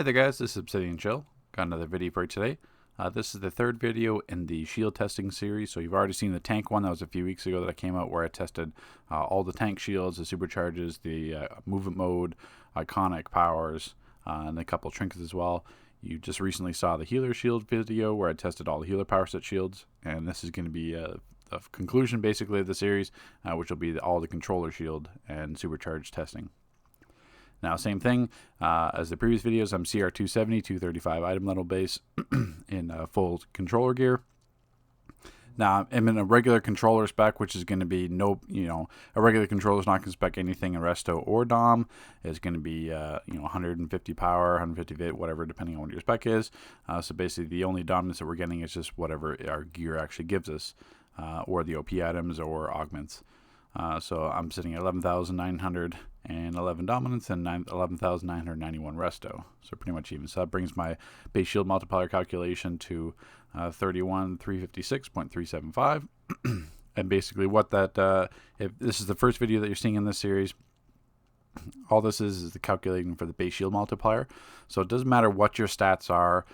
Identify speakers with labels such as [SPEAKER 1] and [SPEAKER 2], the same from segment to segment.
[SPEAKER 1] Hey there guys, this is Obsidian Chill. Got another video for you today. This is the third video in the shield testing series. So you've already seen the tank one that was a few weeks ago that I came out where I tested all the tank shields, the supercharges, the movement mode, iconic powers, and a couple trinkets as well. You just recently saw the healer shield video where I tested all the healer power set shields, and this is going to be the conclusion basically of the series, which will be all the controller shield and supercharged testing. Now, same thing as the previous videos. I'm CR270, 235 item level base in full controller gear. Now, I'm in a regular controller spec, which is going to be a regular controller is not going to spec anything in Resto or Dom. It's going to be 150 power, 150 vit, whatever, depending on what your spec is. So basically, the only dominance that we're getting is just whatever our gear actually gives us, or the OP items or augments. So I'm sitting at 11,911 dominance and 11,991 resto. So pretty much even. So that brings my base shield multiplier calculation to 31,356.375. And basically what that, if this is the first video that you're seeing in this series, all this is the calculating for the base shield multiplier. So it doesn't matter what your stats are.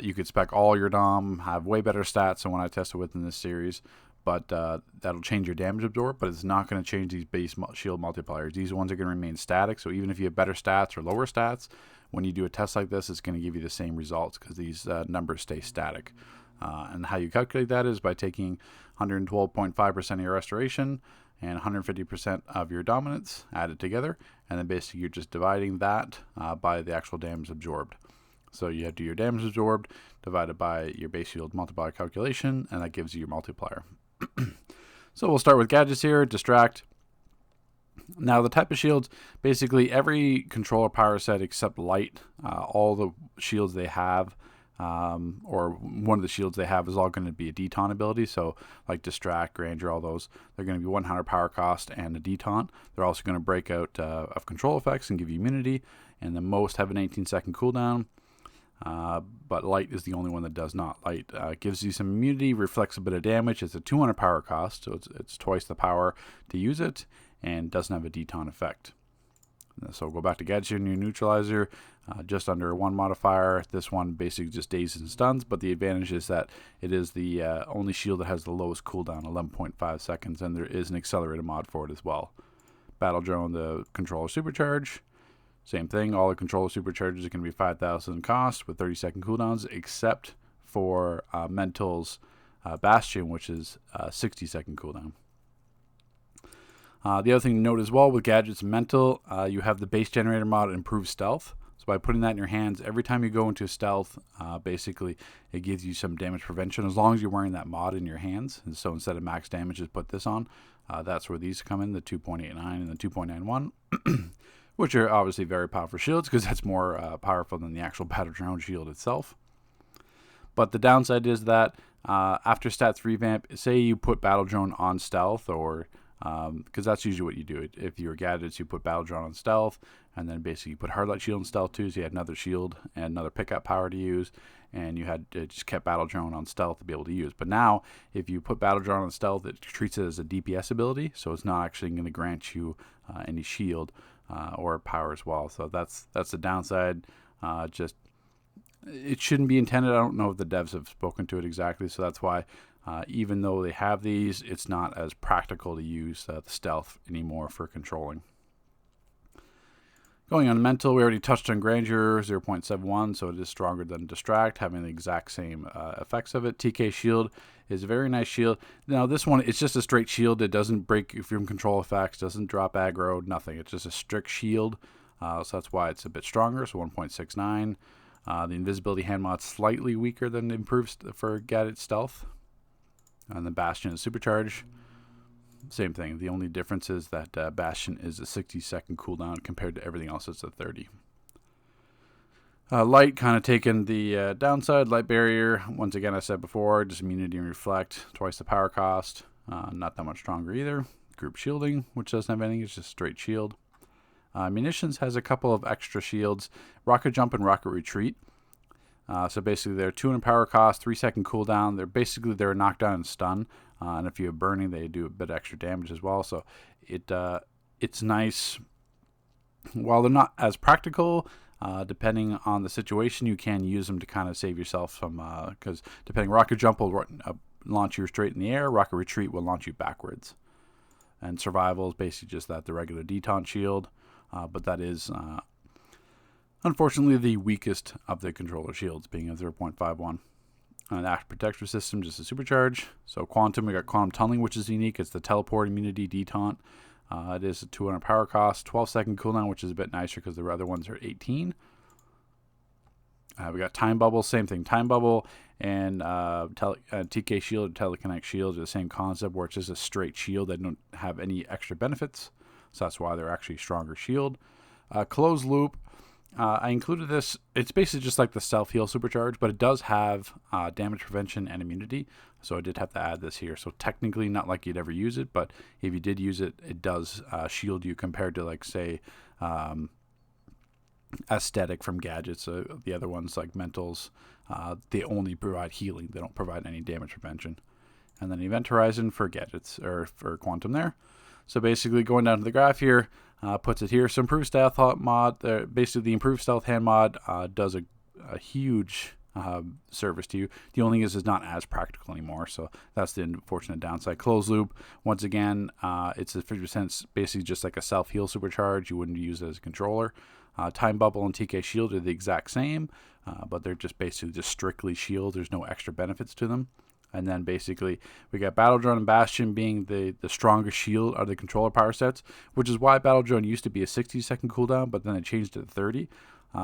[SPEAKER 1] You could spec all your Dom, have way better stats than when I tested within this series. But that'll change your damage absorb, but it's not going to change these base shield multipliers. These ones are going to remain static, so even if you have better stats or lower stats, when you do a test like this, it's going to give you the same results because these numbers stay static. And how you calculate that is by taking 112.5% of your restoration and 150% of your dominance, added together, and then basically you're just dividing that by the actual damage absorbed. So you have to do your damage absorbed divided by your base shield multiplier calculation, and that gives you your multiplier. So we'll start with gadgets here. Distract. Now the type of shields, basically every controller power set except light, all the shields they have, or one of the shields they have is all going to be a detaunt ability. So like distract, grandeur, all those, they're going to be 100 power cost and a detaunt. They're also going to break out of control effects and give you immunity, and the most have an 18-second cooldown. But light is the only one that does not. Light gives you some immunity, reflects a bit of damage. It's a 200 power cost, so it's twice the power to use it, and doesn't have a detaunt effect. So we'll go back to gadget and your neutralizer, just under 1 modifier. This one basically just dazes and stuns, but the advantage is that it is the only shield that has the lowest cooldown, 11.5 seconds, and there is an accelerated mod for it as well. Battle drone, the controller supercharge. Same thing, all the controller supercharges are going to be 5,000 cost with 30-second cooldowns, except for Mental's Bastion, which is 60-second cooldown. The other thing to note as well with gadgets and Mental, you have the base generator mod improve stealth. So by putting that in your hands, every time you go into stealth, basically it gives you some damage prevention as long as you're wearing that mod in your hands. And so instead of max damage, just put this on. That's where these come in, the 2.89 and the 2.91. Which are obviously very powerful shields because that's more powerful than the actual battle drone shield itself. But the downside is that after stats revamp, say you put battle drone on stealth, or because that's usually what you do. If you're gadgets, you put battle drone on stealth, and then basically you put hard light shield on stealth too, so you had another shield and another pickup power to use, and you had just kept battle drone on stealth to be able to use. But now, if you put battle drone on stealth, it treats it as a DPS ability, so it's not actually going to grant you any shield. Or power as well. So that's the downside. Just it shouldn't be intended. I don't know if the devs have spoken to it exactly, so that's why even though they have these, it's not as practical to use the stealth anymore for controlling. Going on Mental, we already touched on Grandeur, 0.71, so it is stronger than Distract, having the exact same effects of it. TK Shield is a very nice shield. Now this one, it's just a straight shield. It doesn't break from control effects, doesn't drop aggro, nothing. It's just a strict shield, so that's why it's a bit stronger, so 1.69. The invisibility hand mod's slightly weaker than improved for gadget stealth. And the Bastion is supercharged. Same thing. The only difference is that Bastion is a 60-second cooldown compared to everything else that's a 30. Light kind of taking the downside. Light barrier, once again, I said before, just immunity and reflect, twice the power cost. Not that much stronger either. Group shielding, which doesn't have anything, it's just straight shield. Munitions has a couple of extra shields. Rocket jump and rocket retreat. So basically they're 200 power cost, 3-second cooldown. They're knockdown and stun. And if you have burning, they do a bit extra damage as well. So it's nice. While they're not as practical, Depending on the situation, you can use them to kind of save yourself some, because depending, Rocket Jump will launch you straight in the air, Rocket Retreat will launch you backwards. And Survival is basically just that, the regular detaunt shield, but that is unfortunately the weakest of the controller shields, being a 0.51. An Act Protector System, just a supercharge. So Quantum, we got Quantum Tunneling, which is unique. It's the teleport immunity detaunt. It is a 200 power cost, 12-second cooldown, which is a bit nicer because the other ones are 18. We got Time Bubble, same thing. Time Bubble and TK Shield, Telekinetic Shield are the same concept, where it's just a straight shield. They don't have any extra benefits, so that's why they're actually stronger shield. Closed Loop, I included this. It's basically just like the Self Heal Supercharge, but it does have damage prevention and immunity, so I did have to add this here. So technically not like you'd ever use it, but if you did use it, it does shield you compared to, like, say, Aesthetic from Gadgets. The other ones like Mentals, they only provide healing. They don't provide any damage prevention. And then Event Horizon for Gadgets, or for Quantum there. So basically going down to the graph here, puts it here. So Improved Stealth mod, basically the Improved Stealth hand mod does a huge service to you. The only thing is it's not as practical anymore, so that's the unfortunate downside. Closed Loop, once again, it's a 50%, basically just like a self-heal supercharge. You wouldn't use it as a controller. Time Bubble and TK Shield are the exact same, but they're just basically just strictly shield. There's no extra benefits to them. And then basically we got Battle Drone and Bastion being the strongest shield of the controller power sets, which is why Battle Drone used to be a 60-second cooldown, but then it changed to 30.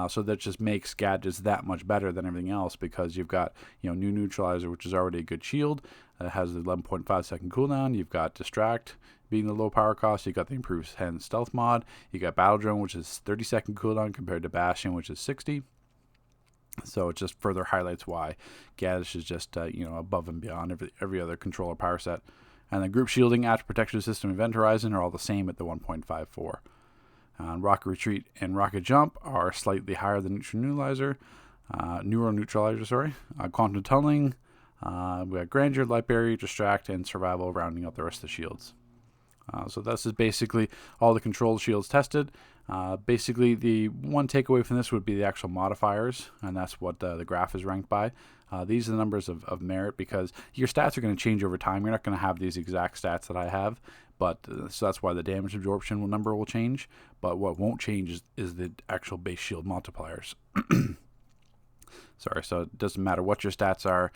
[SPEAKER 1] So that just makes Gadgets that much better than everything else, because you've got, New Neutralizer, which is already a good shield. It has the 11.5-second cooldown. You've got Distract being the low power cost. You got the Improved Hand Stealth mod. You got Battle Drone, which is 30-second cooldown compared to Bastion, which is 60. So it just further highlights why Gadgets is just above and beyond every other controller power set. And then Group Shielding, Act Protection System, Event Horizon are all the same at the 1.54. Rocket Retreat and Rocket Jump are slightly higher than Neural Neutralizer. Quantum Tunneling, we got Grandeur, Light Barrier, Distract, and Survival rounding out the rest of the shields. So this is basically all the control shields tested. Basically, the one takeaway from this would be the actual modifiers, and that's what the graph is ranked by. These are the numbers of merit, because your stats are going to change over time. You're not going to have these exact stats that I have, but so that's why the damage absorption number will change. But what won't change is the actual base shield multipliers. Sorry, so it doesn't matter what your stats are.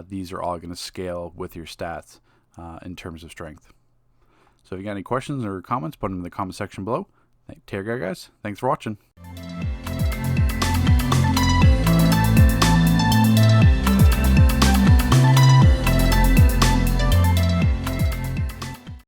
[SPEAKER 1] These are all going to scale with your stats in terms of strength. So if you got any questions or comments, put them in the comment section below. Take care, guys. Thanks for watching.